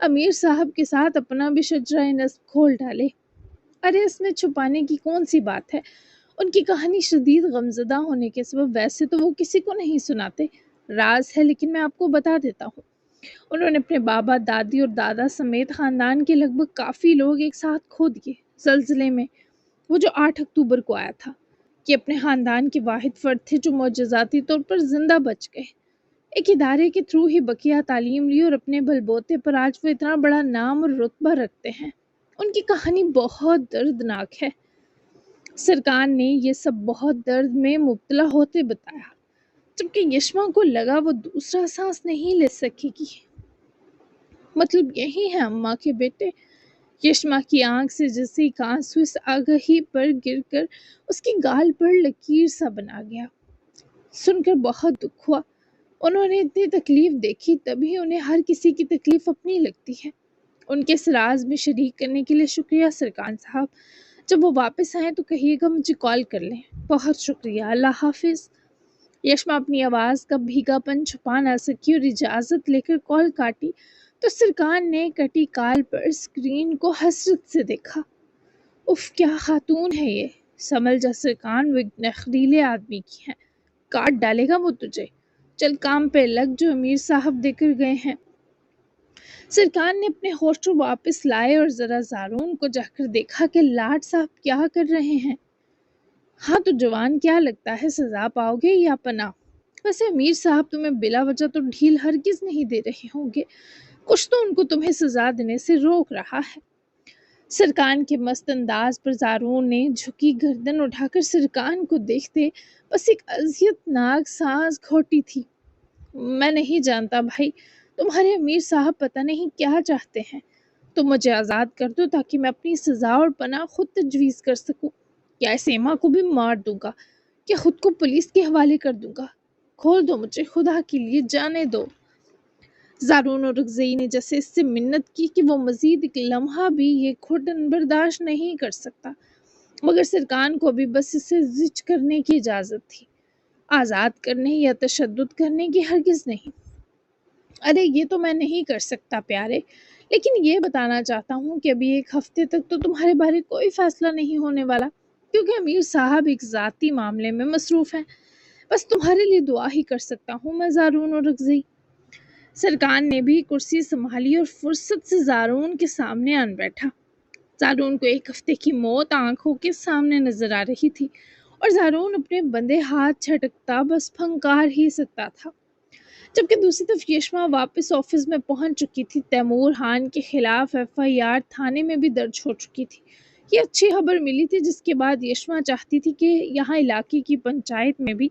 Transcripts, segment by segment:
امیر صاحب کے ساتھ اپنا بھی شجرہ نسب کھول ڈالے۔ ارے اس میں چھپانے کی کون سی بات ہے؟ ان کی کہانی شدید غمزدہ ہونے کے سبب ویسے تو وہ کسی کو نہیں سناتے، راز ہے، لیکن میں آپ کو بتا دیتا ہوں۔ انہوں نے اپنے بابا، دادی اور دادا سمیت خاندان کے لگ بھگ کافی لوگ ایک ساتھ کھو دیے زلزلے میں، وہ جو 8 اکتوبر کو آیا تھا۔ یہ اپنے خاندان کے واحد فرد تھے جو معجزاتی طور پر زندہ بچ گئے۔ ایک ادارے کے تھرو ہی بقیہ تعلیم لی اور اپنے بلبوتے پر آج وہ اتنا بڑا نام اور رتبہ رکھتے ہیں۔ ان کی کہانی بہت دردناک ہے۔ سرکار نے یہ سب بہت درد میں مبتلا ہوتے بتایا، جبکہ یشما کو لگا وہ دوسرا سانس نہیں لے سکے گی۔ مطلب یہی ہے اماں کے بیٹے؟ یشما کی آنکھ سے جیسے ایک آنسو اس آگہی پر گر کر اس کی گال پر لکیر سا بنا گیا۔ سن کر بہت دکھ ہوا۔ انہوں نے اتنی تکلیف دیکھی، تبھی انہیں ہر کسی کی تکلیف اپنی لگتی ہے۔ ان کے اس راز میں شریک کرنے کے لیے شکریہ سرکار صاحب۔ جب وہ واپس آئیں تو کہیے گا مجھے کال کر لیں۔ بہت شکریہ، اللہ حافظ۔ یشما اپنی آواز کا بھیگا پن چھپا نہ سکی اور اجازت لے کر کال کاٹی تو سرکار نے کٹی کال پر اسکرین کو حسرت سے دیکھا۔ اف، کیا خاتون ہے یہ! سمجھ جا سرکار، وہ ایک نخریلے آدمی کی ہے، کاٹ ڈالے گا وہ تجھے۔ چل کام پہ لگ جو امیر صاحب دے کر گئے ہیں۔ سرکار نے اپنے ہوش واپس لائے اور ذرا زارون کو جا کر دیکھا کہ لاٹ صاحب کیا کر رہے ہیں۔ ہاں تو جوان، کیا لگتا ہے سزا پاؤ گے یا پناہ؟ ویسے امیر صاحب تمہیں بلا وجہ تو ڈھیل ہرگز نہیں دے رہے ہوں گے، کچھ تو ان کو تمہیں سزا دینے سے روک رہا ہے۔ سرکار کے مست انداز پر زارون نے جھکی گردن اٹھا کر سرکار کو دیکھتے بس ایک اذیت ناک سانس گھوٹی تھی۔ میں نہیں جانتا بھائی، تمہارے امیر صاحب پتہ نہیں کیا چاہتے ہیں۔ تم مجھے آزاد کر دو تاکہ میں اپنی سزا اور پناہ خود تجویز کر سکوں، یا اس ایما کو بھی مار دوں گا، یا خود کو پولیس کے حوالے کر دوں گا۔ کھول دو مجھے، خدا کے لیے جانے دو۔ زارون اور رگزئی نے جیسے اس سے منت کی کہ وہ مزید ایک لمحہ بھی یہ گھٹن برداشت نہیں کر سکتا، مگر سرکار کو بھی بس اسے زج کرنے کی اجازت تھی، آزاد کرنے یا تشدد کرنے کی ہرگز نہیں۔ ارے یہ تو میں نہیں کر سکتا پیارے، لیکن یہ بتانا چاہتا ہوں کہ ابھی ایک ہفتے تک تو تمہارے بارے کوئی فیصلہ نہیں ہونے والا، کیونکہ امیر صاحب ایک ذاتی معاملے میں مصروف ہیں۔ بس تمہارے لیے دعا ہی کر سکتا ہوں میں زارون اور رگزئی۔ سرکار نے بھی کرسی سنبھالی اور فرصت سے زارون کے سامنے آن بیٹھا۔ زارون کو ایک ہفتے کی موت آنکھوں کے سامنے نظر آ رہی تھی اور زارون اپنے بندے ہاتھ چھٹکتا بس پھنکار ہی سکتا تھا، جبکہ دوسری طرف یشما واپس آفس میں پہنچ چکی تھی۔ تیمور خان کے خلاف FIR تھانے میں بھی درج ہو چکی تھی۔ یہ اچھی خبر ملی تھی، جس کے بعد یشما چاہتی تھی کہ یہاں علاقے کی پنچایت میں بھی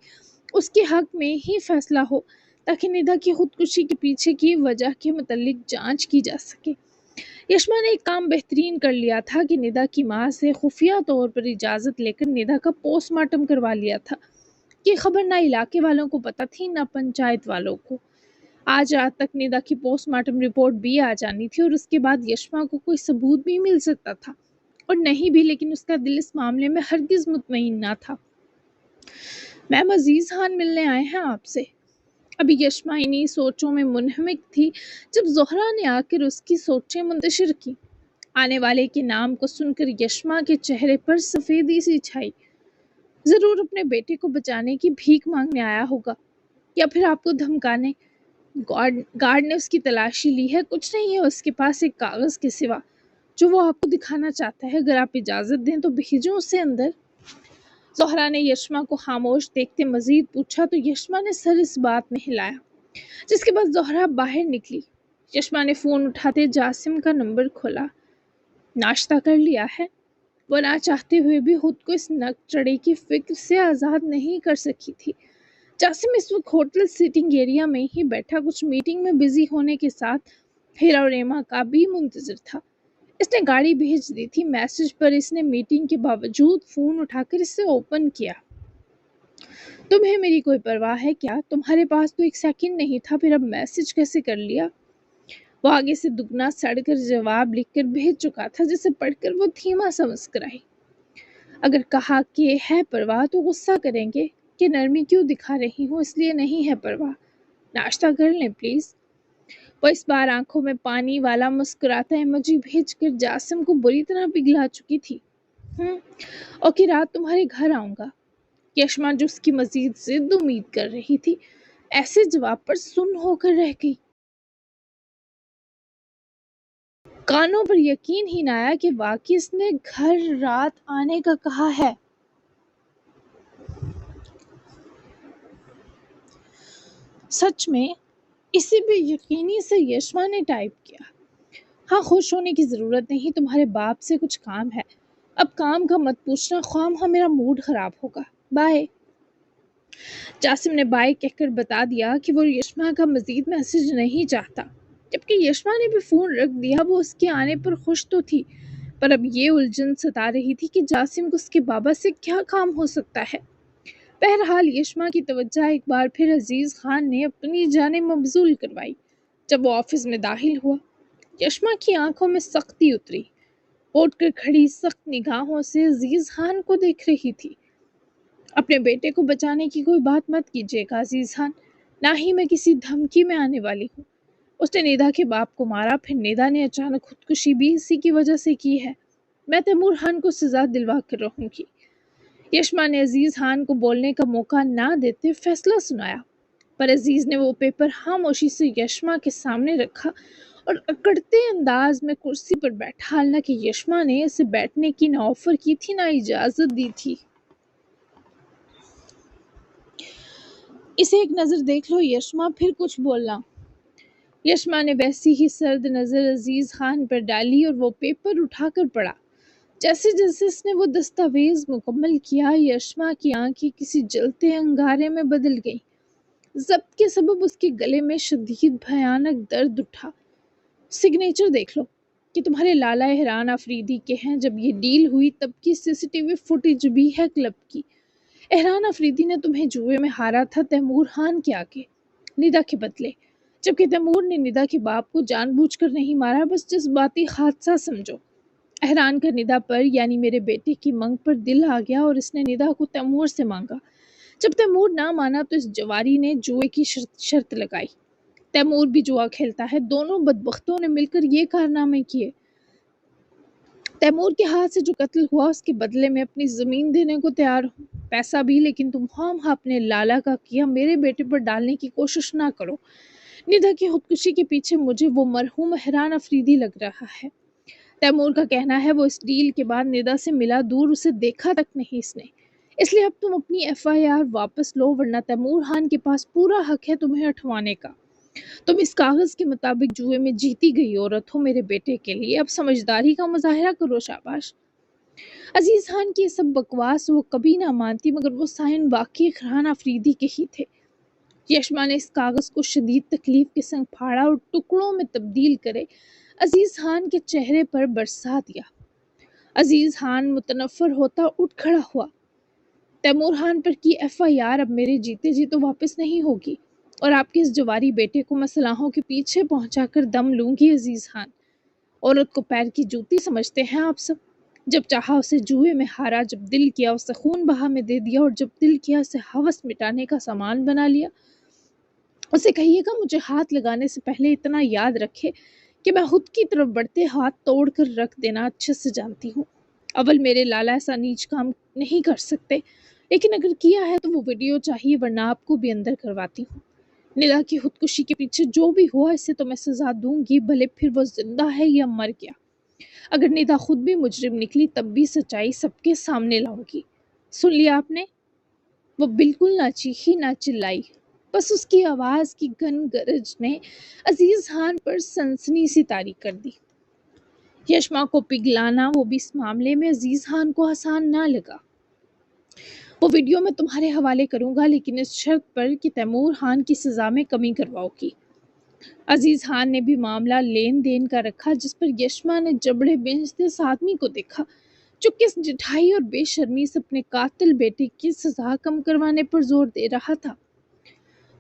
اس کے حق میں ہی فیصلہ ہو، تاکہ ندا کی خودکشی کے پیچھے کی وجہ کے متعلق جانچ کی جا سکے۔ یشما نے ایک کام بہترین کر لیا تھا کہ ندا کی ماں سے خفیہ طور پر اجازت لے کر ندا کا پوسٹ مارٹم کروا لیا تھا۔ یہ خبر نہ علاقے والوں کو پتہ تھی نہ پنچایت والوں کو۔ آج رات تک ندا کی پوسٹ مارٹم رپورٹ بھی آ جانی تھی اور اس کے بعد یشما کو کوئی ثبوت بھی مل سکتا تھا، اور نہیں بھی، لیکن اس کا دل اس معاملے میں ہرگز مطمئن نہ تھا۔ میم، عزیز خان ملنے آئے ہیں آپ سے۔ ابھی یشما انہی سوچوں میں منہمک تھی جب زہرا نے آ کر اس کی سوچیں منتشر کی۔ آنے والے کے نام کو سن کر یشما کے چہرے پر سفیدی سی چھائی۔ ضرور اپنے بیٹے کو بچانے کی بھیک مانگنے آیا ہوگا، یا پھر آپ کو دھمکانے۔ گارڈ نے اس کی تلاشی لی ہے، کچھ نہیں ہے اس کے پاس ایک کاغذ کے سوا جو وہ آپ کو دکھانا چاہتا ہے۔ اگر آپ اجازت دیں تو بھیجوں اسے اندر۔ زہرا نے یشما کو خاموش دیکھتے مزید پوچھا تو یشما نے سر اس بات میں ہلایا، جس کے بعد زہرا باہر نکلی۔ یشما نے فون اٹھاتے جاسم کا نمبر کھولا۔ ناشتہ کر لیا ہے؟ وہ نہ چاہتے ہوئے بھی خود کو اس نک چڑھے کی فکر سے آزاد نہیں کر سکی تھی۔ جاسم اس وقت ہوٹل سیٹنگ ایریا میں ہی بیٹھا کچھ میٹنگ میں بزی ہونے کے ساتھ ہیرا اور ایما کا بھی منتظر تھا۔ اس نے گاڑی بھیج دی تھی۔ میسج پر اس نے میٹنگ کے باوجود فون اٹھا کر اسے اوپن کیا۔ تمہیں میری کوئی پرواہ ہے کیا؟ تمہارے پاس تو ایک سیکنڈ نہیں تھا، پھر اب میسج کیسے کر لیا؟ وہ آگے سے دگنا سڑ کر جواب لکھ کر بھیج چکا تھا، جسے پڑھ کر وہ دھیما سا مسکرائی۔ اگر کہا کہ ہے پرواہ تو غصہ کریں گے کہ نرمی کیوں دکھا رہی ہوں، اس لیے نہیں ہے پرواہ۔ ناشتہ کر لیں پلیز۔ وہ اس بار آنکھوں میں پانی والا مسکراتا ایموجی بھیج کر جاسم کو بری طرح پگھلا چکی تھی۔ اور کہ رات تمہارے گھر آؤں گا۔ یشما جو اس کی مزید ضد امید کر رہی تھی، ایسے جواب پر سن ہو کر رہ گئی۔ کانوں پر یقین ہی نہ آیا کہ واقعی اس نے گھر رات آنے کا کہا ہے۔ سچ میں اسی بے یقینی سے یشما نے ٹائپ کیا۔ ہاں، خوش ہونے کی ضرورت نہیں، تمہارے باپ سے کچھ کام ہے۔ اب کام کا مت پوچھنا، خواہ میرا موڈ خراب ہوگا۔ بائے۔ جاسم نے بائے کہہ کر بتا دیا کہ وہ یشما کا مزید میسج نہیں چاہتا، جبکہ یشما نے بھی فون رکھ دیا۔ وہ اس کے آنے پر خوش تو تھی، پر اب یہ الجھن ستا رہی تھی کہ جاسم کو اس کے بابا سے کیا کام ہو سکتا ہے۔ بہرحال یشما کی توجہ ایک بار پھر عزیز خان نے اپنی جانب مبذول کروائی۔ جب وہ آفس میں داخل ہوا، یشما کی آنکھوں میں سختی اتری۔ اٹھ کر کھڑی سخت نگاہوں سے عزیز خان کو دیکھ رہی تھی۔ اپنے بیٹے کو بچانے کی کوئی بات مت کیجیے گا عزیز خان، نہ ہی میں کسی دھمکی میں آنے والی ہوں۔ اس نے ندا کے باپ کو مارا، پھر ندا نے اچانک خودکشی بھی اسی کی وجہ سے کی ہے۔ میں تیمور خان کو سزا دلوا کر رہوں گی۔ یشما نے عزیز خان کو بولنے کا موقع نہ دیتے فیصلہ سنایا، پر عزیز نے وہ پیپر خاموشی سے یشما کے سامنے رکھا اور اکڑتے انداز میں کرسی پر بیٹھا، حالانکہ یشما نے اسے بیٹھنے کی نہ آفر کی تھی نہ اجازت دی تھی۔ اسے ایک نظر دیکھ لو یشما، پھر کچھ بولنا۔ یشما نے ویسی ہی سرد نظر عزیز خان پر ڈالی اور وہ پیپر اٹھا کر پڑھا۔ جیسے جیسے اس نے وہ دستاویز مکمل کیا، یشما کی آنکھیں کسی جلتے انگارے میں بدل گئیں۔ ضبط کے سبب اس کے گلے میں شدید بھیانک درد اٹھا۔ سگنیچر دیکھ لو کہ تمہارے لالا احران آفریدی کے ہیں۔ جب یہ ڈیل ہوئی تب کی CCTV فوٹیج بھی ہے کلب کی۔ احران آفریدی نے تمہیں جوئے میں ہارا تھا تیمور خان کے آگے، ندا کے بدلے، جبکہ تیمور نے ندا کے باپ کو جان بوجھ کر نہیں مارا، بس جذباتی حادثہ سمجھو۔ احران کا ندا پر یعنی میرے بیٹے کی منگ پر دل آ گیا اور اس نے ندا کو تیمور سے مانگا۔ جب تیمور نہ مانا تو اس جواری نے جوئے کی شرط لگائی۔ تیمور بھی جوا کھیلتا ہے، دونوں بدبختوں نے مل کر یہ کارنامے کیے۔ تیمور کے ہاتھ سے جو قتل ہوا اس کے بدلے میں اپنی زمین دینے کو تیار ہوں، پیسہ بھی، لیکن تم خواہ اپنے لالا کا کیا میرے بیٹے پر ڈالنے کی کوشش نہ کرو۔ ندا کی خودکشی کے پیچھے مجھے وہ مرحوم احران آفریدی لگ رہا ہے۔ تیمور کا کہنا ہے وہ اس ڈیل کے بعد ندا سے ملا، دور اسے دیکھا تک نہیں اس نے۔ اس لیے اب تم اپنی FIR واپس لو، ورنہ تیمور خان کے پاس پورا حق ہے تمہیں اٹھوانے کا۔ تم اس کاغذ کے مطابق جوئے میں جیتی گئی عورت ہو میرے بیٹے کے لیے، اب سمجھداری کا مظاہرہ کرو۔ شاباش۔ عزیز خان کی یہ سب بکواس وہ کبھی نہ مانتی، مگر وہ سائن واقعی احران آفریدی کے ہی تھے۔ یشما نے اس کاغذ کو شدید تکلیف کے سنگ پھاڑا اور ٹکڑوں میں تبدیل کرے عزیز خان کے چہرے پر برسا دیا۔ عزیز خان متنفر ہوتا اٹھ کھڑا ہوا۔ تیمور خان پر کی FIR اب میرے جیتے جی تو واپس نہیں ہوگی، اور آپ کے اس جواری بیٹے کو میں سلاخوں کے پیچھے پہنچا کر دم لوں گی۔ عزیز خان، عورت کو پیر کی جوتی سمجھتے ہیں آپ سب؟ جب چاہا اسے جوئے میں ہارا، جب دل کیا اسے خون بہا میں دے دیا، اور جب دل کیا اسے ہوس مٹانے کا سامان بنا لیا۔ اسے کہیے گا مجھے ہاتھ لگانے سے پہلے اتنا یاد رکھے کہ میں خود کی طرف بڑھتے ہاتھ توڑ کر رکھ دینا اچھے سے جانتی ہوں۔ اول میرے لالا ایسا نیچ کام نہیں کر سکتے، لیکن اگر کیا ہے تو وہ ویڈیو چاہیے، ورنہ آپ کو بھی اندر کرواتی ہوں۔ ندا کی خودکشی کے پیچھے جو بھی ہوا اسے تو میں سزا دوں گی، بھلے پھر وہ زندہ ہے یا مر گیا۔ اگر ندا خود بھی مجرم نکلی تب بھی سچائی سب کے سامنے لاؤں گی۔ سن لیا آپ نے؟ وہ بالکل نہ چیخی نہ چلائی، بس اس کی آواز کی گن گرج نے عزیز خان پر سنسنی سی طاری کر دی۔ یشما کو پگھلانا وہ بھی اس معاملے میں عزیز خان کو آسان نہ لگا۔ وہ ویڈیو میں تمہارے حوالے کروں گا، لیکن اس شرط پر کہ تیمور خان کی سزا میں کمی کرواؤ گی۔ عزیز خان نے بھی معاملہ لین دین کا رکھا، جس پر یشما نے جبڑے بینچتے اس آدمی کو دیکھا جو کس جٹھائی اور بے شرمی سے اپنے قاتل بیٹے کی سزا کم کروانے پر زور دے رہا تھا۔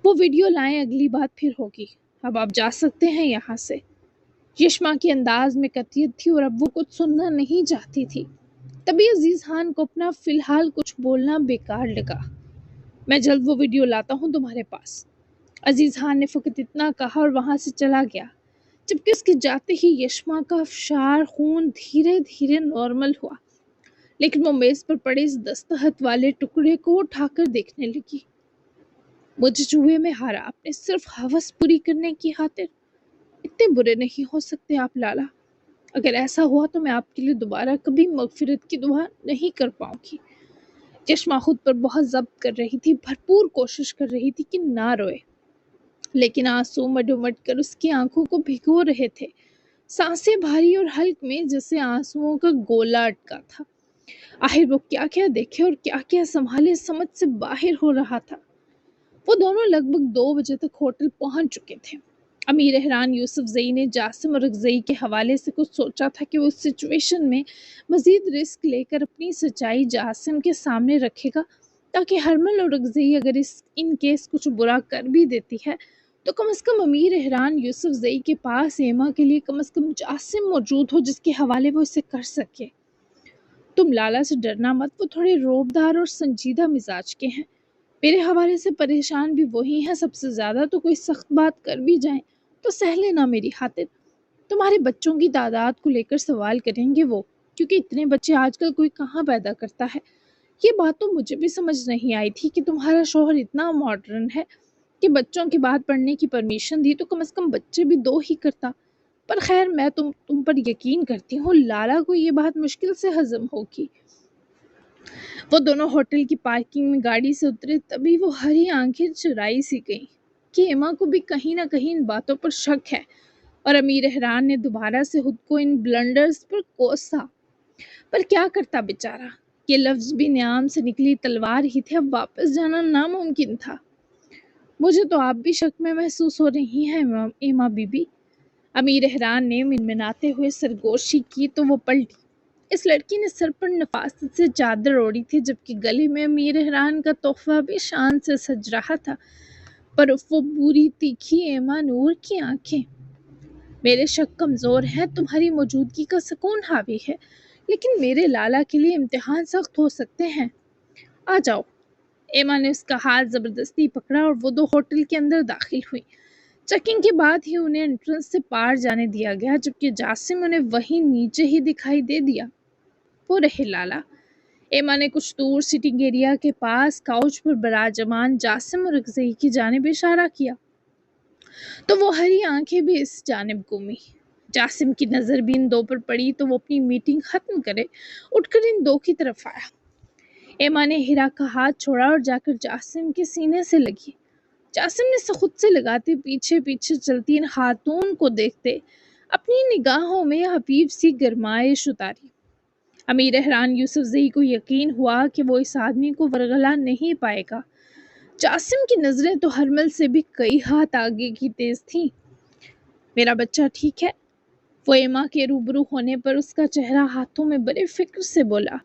وہ ویڈیو لائیں، اگلی بات پھر ہوگی، اب آپ جا سکتے ہیں یہاں سے۔ یشما کے انداز میں قطعیت تھی اور اب وہ کچھ سننا نہیں چاہتی تھی۔ تبھی عزیز خان کو اپنا فی الحال کچھ بولنا بیکار لگا۔ میں جلد وہ ویڈیو لاتا ہوں تمہارے پاس۔ عزیز خان نے فقط اتنا کہا اور وہاں سے چلا گیا، جبکہ اس کے جاتے ہی یشما کا افشار خون دھیرے دھیرے نارمل ہوا، لیکن وہ میز پر پڑے اس دستخط والے ٹکڑے کو اٹھا کر دیکھنے لگی۔ مجھے جوئے میں ہارا آپ نے صرف ہوس پوری کرنے کی خاطر۔ اتنے برے نہیں ہو سکتے آپ لالا، اگر ایسا ہوا تو میں آپ کے لیے دوبارہ کبھی مغفرت کی دعا نہیں کر پاؤں گی۔ چشمہ خود پر بہت ضبط کر رہی تھی، بھرپور کوشش کر رہی تھی کہ نہ روئے، لیکن آنسو مڈمڈ کر اس کی آنکھوں کو بھگو رہے تھے، سانسیں بھاری اور حلق میں جیسے آنسوؤں کا گولا اٹکا تھا۔ آخر وہ کیا کیا دیکھے اور کیا کیا سنبھالے سمجھ سے باہر ہو رہا تھا۔ وہ دونوں لگ بھگ 2 بجے تک ہوٹل پہنچ چکے تھے۔ امیر احران یوسف زئی نے جاسم اور اکزئی کے حوالے سے کچھ سوچا تھا کہ وہ اس سچویشن میں مزید رسک لے کر اپنی سچائی جاسم کے سامنے رکھے گا، تاکہ ہرمل اور اکزئی اگر ان کیس کچھ برا کر بھی دیتی ہے تو کم از کم امیر احران یوسف زئی کے پاس ایما کے لیے کم از کم جاسم موجود ہو جس کے حوالے وہ اسے کر سکے۔ تم لالا سے ڈرنا مت، وہ تھوڑے روبدار اور سنجیدہ مزاج کے ہیں، میرے حوالے سے پریشان بھی وہی ہیں سب سے زیادہ، تو کوئی سخت بات کر بھی جائیں تو سہ لینا میری خاطر۔ تمہارے بچوں کی تعداد کو لے کر سوال کریں گے وہ، کیونکہ اتنے بچے آج کل کوئی کہاں پیدا کرتا ہے۔ یہ بات تو مجھے بھی سمجھ نہیں آئی تھی کہ تمہارا شوہر اتنا ماڈرن ہے کہ بچوں کی بات پڑھنے کی پرمیشن دی تو کم از کم بچے بھی 2 ہی کرتا، پر خیر میں تم پر یقین کرتی ہوں، لالا کو یہ بات مشکل سے ہضم ہوگی۔ وہ دونوں ہوٹل کی پارکنگ میں گاڑی سے اترے، تبھی وہ ہری آنکھیں چرائی سی گئیں کہ ایما کو بھی کہیں نہ کہیں ان باتوں پر شک ہے، اور امیر احران نے دوبارہ سے خود کو ان بلنڈرز پر کوسا، پر کیا کرتا بیچارہ، یہ لفظ بھی نیام سے نکلی تلوار ہی تھے، اب واپس جانا ناممکن تھا۔ مجھے تو آپ بھی شک میں محسوس ہو رہی ہیں ایما بی بی، امیر احران نے منمناتے ہوئے سرگوشی کی تو وہ پلٹی۔ اس لڑکی نے سر پر نفاست سے چادر اوڑھی تھی، جبکہ گلے میں امیر احران کا تحفہ بھی شان سے سج رہا تھا، پر وہ بری تیکھی ایما نور کی آنکھیں۔ میرے شک کمزور ہیں، تمہاری موجودگی کا سکون حاوی ہے، لیکن میرے لالا کے لیے امتحان سخت ہو سکتے ہیں۔ آ جاؤ۔ ایما نے اس کا ہاتھ زبردستی پکڑا اور وہ 2 ہوٹل کے اندر داخل ہوئی۔ چیکنگ کے بعد ہی انہیں انٹرنس سے پار جانے دیا گیا، جبکہ جاسم انہیں وہیں نیچے ہی دکھائی دے دیا۔ وہ رہے لالا۔ ایما نے کچھ دور سٹنگ ایریا کے پاس کاؤچ پر براجمان جاسم اور اکزئی کی جانب اشارہ کیا، تو وہ ہری آنکھیں بھی اس جانب گھومی۔ جاسم کی نظر بھی ان 2 پر پڑی تو وہ اپنی میٹنگ ختم کرے اٹھ کر ان 2 کی طرف آیا۔ ایما نے ہیرا کا ہاتھ چھوڑا اور جا کر جاسم کے سینے سے لگی۔ جاسم نے خود سے لگاتے پیچھے پیچھے چلتی ان خاتون کو دیکھتے اپنی نگاہوں میں حبیب سی گرمائش اتاری۔ امیر احران یوسف زئی کو یقین ہوا کہ وہ اس آدمی کو ورغلا نہیں پائے گا۔ جاسم کی نظریں تو ہرمل سے بھی کئی ہاتھ آگے کی تیز تھیں۔ میرا بچہ ٹھیک ہے؟ وہ ایما کے روبرو ہونے پر اس کا چہرہ ہاتھوں میں بڑے فکر سے بولا،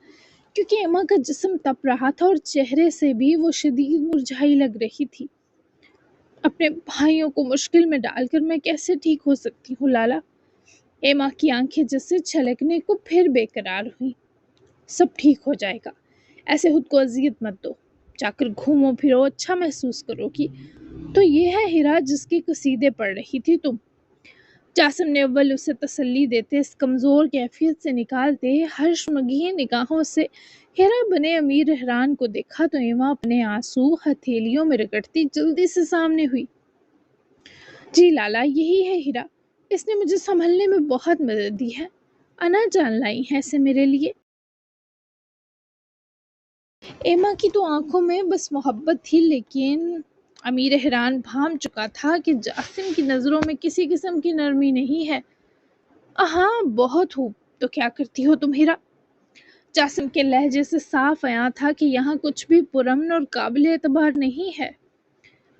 کیونکہ ایما کا جسم تپ رہا تھا اور چہرے سے بھی وہ شدید مرجھائی لگ رہی تھی۔ اپنے بھائیوں کو مشکل میں ڈال کر میں کیسے ٹھیک ہو سکتی ہوں لالا؟ ایما کی آنکھیں جیسے چھلکنے کو پھر بے قرار ہوئیں۔ سب ٹھیک ہو جائے گا، ایسے خود کو اذیت مت دو، جا کر گھومو پھرو، اچھا محسوس کرو گی۔ تو یہ ہے ہیرا جس کی قصیدے پڑھ رہی تھی تم؟ جاسم نے اول اسے تسلی دیتے، اس کمزور کیفیت سے نکالتے ہرشمگی نگاہوں سے ہیرا بنے امیر احران کو دیکھا تو ایما اپنے آنسو ہتھیلیوں میں رگڑتی جلدی سے سامنے ہوئی۔ جی لالا، یہی ہے ہیرا، اس نے مجھے سنبھلنے میں بہت مدد دی ہے، انا جان لائی ہیں اسے میرے لیے۔ ایما کی تو آنکھوں میں بس محبت تھی، لیکن امیر احران بھانپ چکا تھا کہ جاسم کی نظروں میں کسی قسم کی نرمی نہیں ہے۔ ہاں بہت ہوں، تو کیا کرتی ہو تم ہیرا؟ جاسم کے لہجے سے صاف عیاں تھا کہ یہاں کچھ بھی پرامن اور قابل اعتبار نہیں ہے۔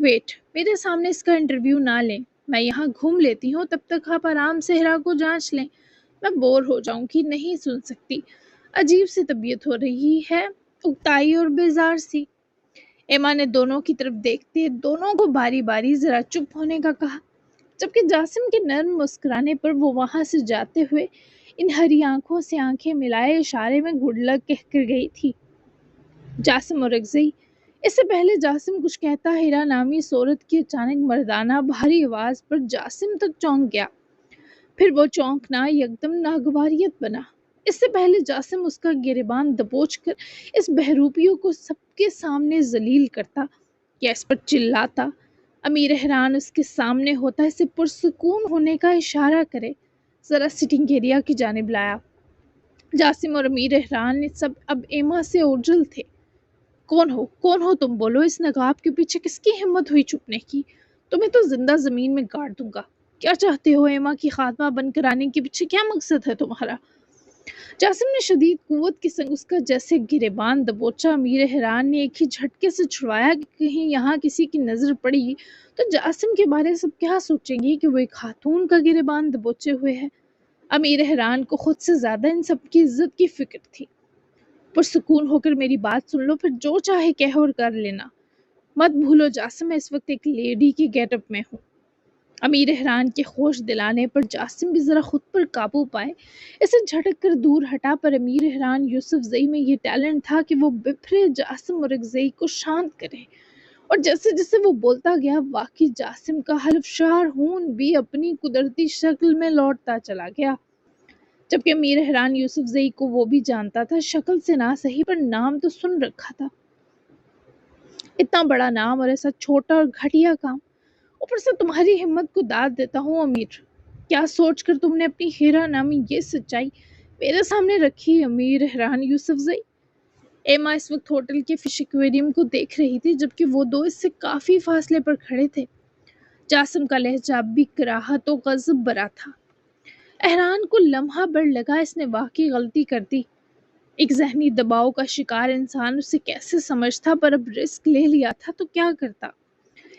ویٹ، میرے سامنے اس کا انٹرویو نہ لیں، میں یہاں گھوم لیتی ہوں، تب تک آپ آرام سے ہیرا کو جانچ لیں، میں بور ہو جاؤں گی، نہیں سن سکتی، عجیب سی طبیعت ہو رہی ہے، اکتائی اور بیزار سی۔ ایما نے دونوں کی طرف دیکھتے دونوں کو باری باری ذرا چپ ہونے کا کہا، جبکہ جاسم کے نرم مسکرانے پر وہ وہاں سے جاتے ہوئے ان ہری آنکھوں سے آنکھیں ملائے اشارے میں گڈ لک کہہ کر گئی تھی۔ جاسم اور اکزئی اس سے پہلے جاسم کچھ کہتا ہیرا نامی صورت کی اچانک مردانہ بھاری آواز پر جاسم تک چونک گیا۔ پھر وہ چونکنا یکدم ناگواریت بنا۔ اس سے پہلے جاسم اس کا گریبان دبوچ کر اس بہروپیوں کو سب کے سامنے ذلیل کرتا یا اس پر چلاتا۔ امیر احران اس کے سامنے ہوتا، اسے پرسکون ہونے کا اشارہ کرے، ذرا سٹنگ ایریا کی جانب لایا۔ جاسم اور امیر احران نے سب اب ایما سے اوجھل تھے۔ کون ہو تم؟ بولو، اس نقاب کے پیچھے کس کی ہمت ہوئی چھپنے کی؟ تمہیں تو زندہ زمین میں گاڑ دوں گا۔ کیا چاہتے ہو ایما کی خاتمہ بن کر آنے کے پیچھے کیا مقصد ہے تمہارا؟ جاسم نے شدید قوت کے سنگ اس کا جیسے گریبان دبوچا۔ امیر احران نے ایک ہی جھٹکے سے چھڑوایا کہ کہیں یہاں کسی کی نظر پڑی تو جاسم کے بارے سب کیا سوچیں گے کہ وہ ایک خاتون کا گریبان دبوچے ہوئے ہے۔ امیر احران کو خود سے زیادہ ان سب کی عزت کی فکر تھی۔ پرسکون ہو کر میری بات سن لو، پھر جو چاہے کہہ اور کر لینا۔ مت بھولو جاسم، میں اس وقت ایک لیڈی کی گیٹ اپ میں ہوں۔ امیر احران کے خوش دلانے پر جاسم بھی ذرا خود پر قابو پائے، اسے جھٹک کر دور ہٹا۔ پر امیر احران یوسف زئی میں یہ ٹیلنٹ تھا کہ وہ بپھرے جاسم اور اکزئی کو شانت کرے، اور جیسے جیسے وہ بولتا گیا واقعی جاسم کا حلف شار خون بھی اپنی قدرتی شکل میں لوٹتا چلا گیا۔ جبکہ امیر احران یوسف زئی کو وہ بھی جانتا تھا، شکل سے نہ صحیح پر نام تو سن رکھا تھا۔ اتنا بڑا نام اور ایسا چھوٹا اور گھٹیا کام، اوپر سے تمہاری ہمت کو داد دیتا ہوں امیر۔ کیا سوچ کر تم نے اپنی ہیرا نامی یہ سچائی میرے سامنے رکھی امیر احران یوسف زئی؟ ایما اس وقت ہوٹل کے فش ایکویریم کو دیکھ رہی تھی، جبکہ وہ دو اس سے کافی فاصلے پر کھڑے تھے۔ جاسم کا لہجہ اب بھی کراہت و غضب بھرا تھا۔ احران کو لمحہ بھر لگا اس نے واقعی غلطی کر دی۔ ایک ذہنی دباؤ کا شکار انسان اسے کیسے سمجھتا، پر اب رسک لے لیا تھا تو کیا کرتا۔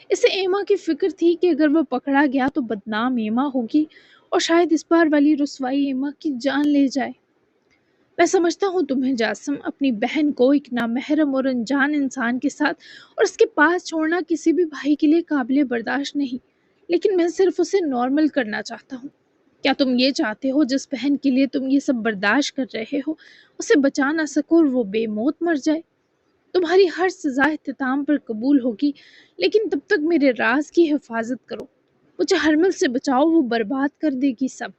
اسے ایما کی فکر تھی کہ اگر وہ پکڑا گیا تو بدنام ایما ہوگی، اور شاید اس بار والی رسوائی ایما کی جان لے جائے۔ میں سمجھتا ہوں تمہیں جاسم، اپنی بہن کو ایک نامحرم اور انجان انسان کے ساتھ اور اس کے پاس چھوڑنا کسی بھی بھائی کے لیے قابل برداشت نہیں، لیکن میں صرف اسے نارمل کرنا چاہتا ہوں۔ کیا تم یہ چاہتے ہو جس بہن کے لیے تم یہ سب برداشت کر رہے ہو اسے بچا نہ سکو اور وہ بے موت مر جائے؟ تمہاری ہر سزا اختتام پر قبول ہوگی، لیکن تب تک میرے راز کی حفاظت کرو، مجھے ہرمل سے بچاؤ، وہ برباد کر دے گی سب۔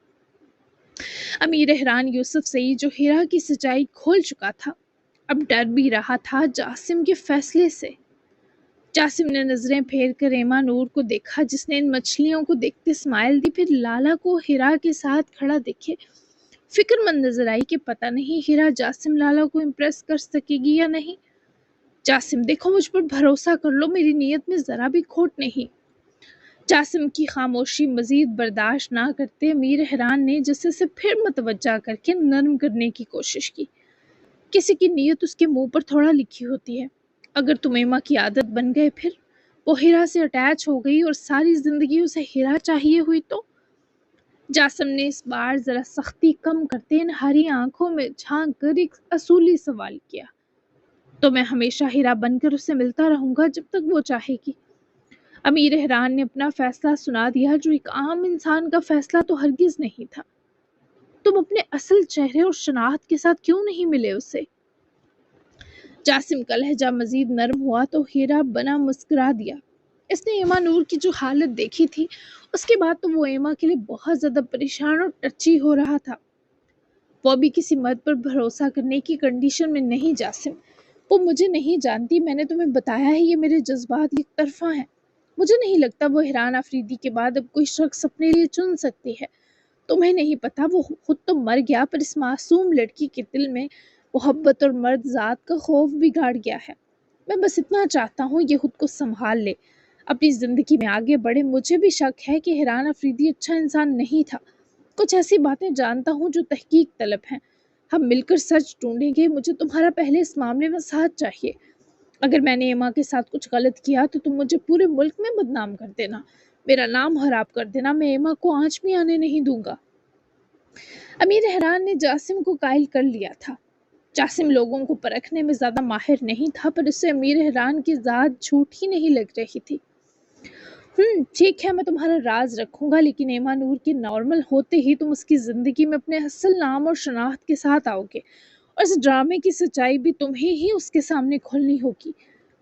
امیر احران یوسف زئی جو ہیرا کی سچائی کھول چکا تھا، اب ڈر بھی رہا تھا جاسم کے فیصلے سے۔ جاسم نے نظریں پھیر کر ایما نور کو دیکھا، جس نے ان مچھلیوں کو دیکھتے اسمائل دی، پھر لالا کو ہیرا کے ساتھ کھڑا دیکھے فکر مند نظر آئی کہ پتہ نہیں ہیرا جاسم لالا کو امپریس کر سکے گی یا نہیں۔ جاسم دیکھو، مجھ پر بھروسہ کر لو، میری نیت میں ذرا بھی کھوٹ نہیں۔ جاسم کی خاموشی مزید برداشت نہ کرتے امیر احران نے جیسے سے پھر متوجہ کر کے نرم کرنے کی کوشش کی۔ کسی کی نیت اس کے منہ پر تھوڑا لکھی ہوتی ہے، اگر تم ایما کی عادت بن گئے، پھر وہ ہیرا سے اٹیچ ہو گئی اور ساری زندگی اسے ہیرا چاہیے ہوئی تو۔ جاسم نے اس بار ذرا سختی کم کرتے انہاری آنکھوں میں جھانک کر ایک اصولی سوال کیا۔ تو میں ہمیشہ ہیرا بن کر اسے ملتا رہوں گا جب تک وہ چاہے گی۔ امیر احران نے اپنا فیصلہ سنا دیا، جو ایک عام انسان کا فیصلہ تو ہرگز نہیں تھا۔ تم اپنے اصل چہرے اور شناخت کے ساتھ کیوں نہیں ملے اسے؟ جاسم کا لہجہ مزید نرم ہوا تو ہیرا بنا مسکرا دیا۔ اس نے ایما نور کی جو حالت دیکھی تھی، اس کے بعد تو وہ ایما کے لیے بہت زیادہ پریشان اور ٹچی ہو رہا تھا۔ وہ بھی کسی مرد پر بھروسہ کرنے کی کنڈیشن میں نہیں جاسم۔ وہ مجھے نہیں جانتی، میں نے تمہیں بتایا ہے، یہ میرے جذبات یک طرفہ ہیں۔ مجھے نہیں لگتا وہ احران آفریدی کے بعد اب کوئی شخص اپنے لیے چن سکتی ہے۔ تمہیں نہیں پتا، وہ خود تو مر گیا، پر اس معصوم لڑکی کے دل میں محبت اور مرد ذات کا خوف بگاڑ گیا ہے۔ میں بس اتنا چاہتا ہوں یہ خود کو سنبھال لے، اپنی زندگی میں آگے بڑھے۔ مجھے بھی شک ہے کہ احران آفریدی اچھا انسان نہیں تھا، کچھ ایسی باتیں جانتا ہوں جو تحقیق طلب ہیں۔ ہم مل کر سچ ڈھونڈیں گے۔ مجھے تمہارا پہلے اس معاملے میں ساتھ چاہیے۔ اگر میں نے ایما کے ساتھ کچھ غلط کیا تو تم مجھے پورے ملک میں بدنام کر دینا، میرا نام خراب کر دینا، میں ایما کو آنچ بھی آنے نہیں دوں گا۔ امیر احران نے جاسم کو قائل کر لیا تھا۔ جاسم لوگوں کو پرکھنے میں زیادہ ماہر نہیں تھا، پر اسے امیر احران کی ذات جھوٹی نہیں لگ رہی تھی۔ ٹھیک ہے، میں تمہارا راز رکھوں گا، لیکن ایما نور کے نارمل ہوتے ہی تم اس کی زندگی میں اپنے اصل نام اور شناخت کے ساتھ آؤ گے، اور اس ڈرامے کی سچائی بھی تمہیں ہی اس کے سامنے کھولنی ہوگی۔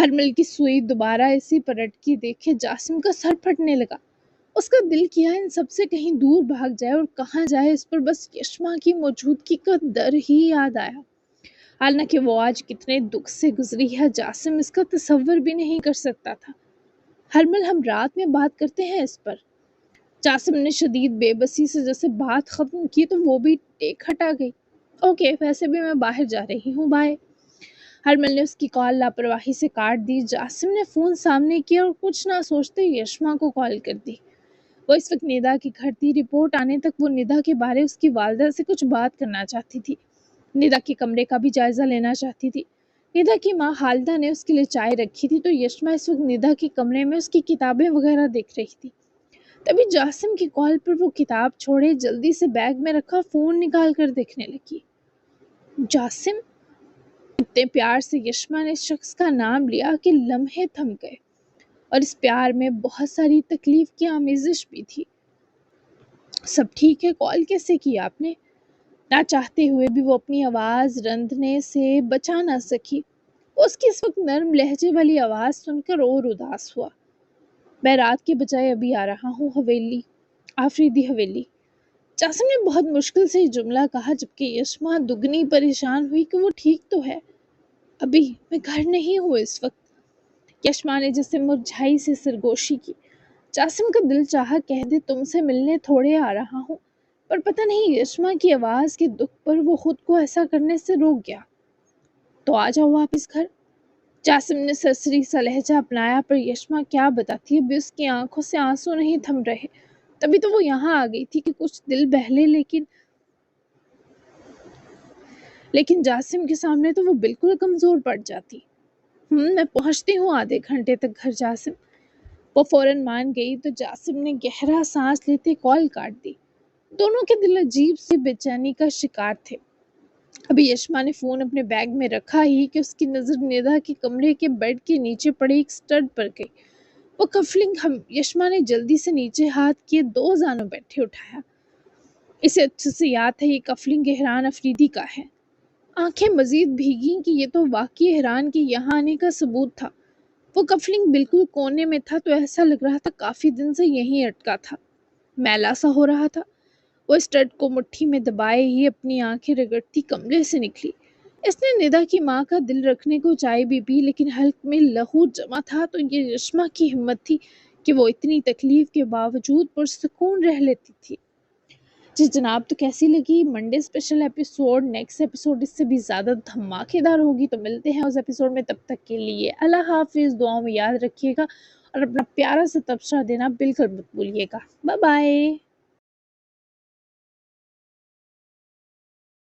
ہرمل کی سوئی دوبارہ ایسی پلٹتی دیکھے جاسم کا سر پھٹنے لگا۔ اس کا دل کیا ان سب سے کہیں دور بھاگ جائے اور کہاں جائے، اس پر بس یشما کی موجودگی کا ڈر ہی یاد آیا۔ حالانکہ وہ آج کتنے دکھ سے گزری ہے جاسم اس کا تصور بھی نہیں کر سکتا تھا۔ ہرمل ہم رات میں بات کرتے ہیں اس پر۔ جاسم نے شدید بے بسی سے جیسے بات ختم کی تو وہ بھی ٹیک ہٹا گئی۔ اوکے، ویسے بھی میں باہر جا رہی ہوں، بائے۔ ہرمل نے اس کی کال لاپرواہی سے کاٹ دی۔ جاسم نے فون سامنے کیا اور کچھ نہ سوچتے یشما کو کال کر دی۔ وہ اس وقت ندا کے گھر تھی۔ رپورٹ آنے تک وہ ندا کے بارے اس کی والدہ سے کچھ بات کرنا چاہتی تھی۔ ندا کے کمرے کا بھی جائزہ لینا چاہتی تھی۔ ندا کی ماں خالدہ نے اس کے لیے چائے رکھی تھی تو یشما اس وقت ندا کے کمرے میں اس کی کتابیں وغیرہ دیکھ رہی تھی۔ تبھی جاسم کی کال پر وہ کتاب چھوڑے جلدی سے بیگ میں رکھا فون نکال کر دیکھنے لگی۔ جاسم! اتنے پیار سے یشما نے اس شخص کا نام لیا کہ لمحے تھم گئے، اور اس پیار میں بہت ساری تکلیف کی آمیزش بھی تھی۔ سب ٹھیک ہے؟ کال کیسے کی آپ نے؟ نہ چاہتے ہوئے بھی وہ اپنی آواز رندنے سے بچا نہ سکی۔ اس کی اس وقت نرم لہجے والی آواز سن کر اور اداس ہوا۔ میں رات کے بجائے ابھی آ رہا ہوں حویلی، آفریدی حویلی۔ جاسم نے بہت مشکل سے یہ جملہ کہا جبکہ یشما دگنی پریشان ہوئی کہ وہ ٹھیک تو ہے۔ ابھی میں گھر نہیں ہوں اس وقت، یشما نے جیسے مرجھائی سے سرگوشی کی۔ جاسم کا دل چاہا کہہ دے تم سے ملنے تھوڑے آ رہا ہوں، پر پتہ نہیں یشما کی آواز کے دکھ پر وہ خود کو ایسا کرنے سے روک گیا۔ تو آ جاؤ واپس گھر۔ جاسم نے سرسری سا لہجہ اپنایا، پر یشما کیا بتاتی، ابھی اس کی آنکھوں سے آنسو نہیں تھم رہے۔ تبھی تو وہ یہاں آ گئی تھی کہ کچھ دل بہلے، لیکن جاسم کے سامنے تو وہ بالکل کمزور پڑ جاتی۔ میں پہنچتی ہوں آدھے گھنٹے تک گھر جاسم۔ وہ فوراً مان گئی تو جاسم نے گہرا سانس لیتے کال کاٹ دی۔ دونوں کے دل عجیب سی بے چینی کا شکار تھے۔ ابھی یشما نے فون اپنے بیگ میں رکھا ہی کہ اس کی نظر ندا کے کمرے کے بیڈ کے نیچے پڑے ایک سٹڈ پر گئی۔ وہ کفلنگ یشما نے جلدی سے نیچے ہاتھ کیے دو زانوں بیٹھے اٹھایا۔ اسے اچھے سے یاد ہے یہ کفلنگ احران افریدی کا ہے۔ آنکھیں مزید بھیگیں کہ یہ تو واقعی احران کے یہاں آنے کا ثبوت تھا۔ وہ کفلنگ بالکل کونے میں تھا تو ایسا لگ رہا تھا کافی دن سے یہیں اٹکا تھا، میلا سا ہو رہا تھا۔ وہ اسٹڈ کو مٹھی میں دبائے ہی اپنی آنکھیں رگڑتی کمرے سے نکلی۔ اس نے ندا کی ماں کا دل رکھنے کو چائے بھی پی، لیکن حلق میں لہو جمع تھا تو یہ یشما کی ہمت تھی کہ وہ اتنی تکلیف کے باوجود پرسکون رہ لیتی تھی۔ جی جناب، تو کیسی لگی Monday special episode? Next episode اس سے بھی زیادہ دھماکے دار ہوگی، تو ملتے ہیں اس ایپیسوڈ میں۔ تب تک کے لیے اللہ حافظ، دعاؤں میں یاد رکھیے گا اور اپنا پیارا سا تبصرہ دینا بالکل مت بھولیے گا۔ Bye bye.